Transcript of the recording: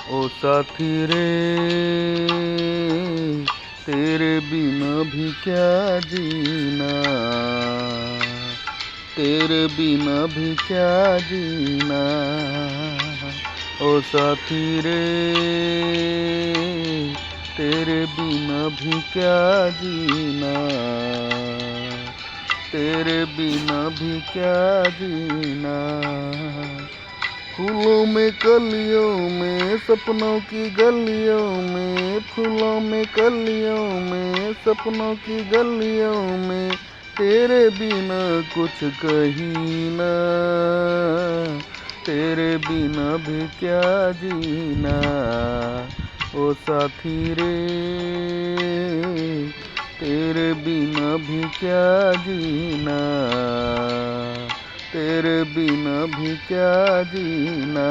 ओ साथी रे तेरे बिना भी क्या जीना, तेरे बिना भी क्या जीना। ओ साथी रे तेरे बिना भी क्या जीना, तेरे बिना भी क्या जीना। फूलों में कलियों में सपनों की गलियों में, फूलों में कलियों में सपनों की गलियों में, तेरे बिना कुछ कहीं ना, तेरे बिना भी क्या जीना। ओ साथी रे तेरे बिना भी क्या जीना, तेरे बिना भी क्या जीना।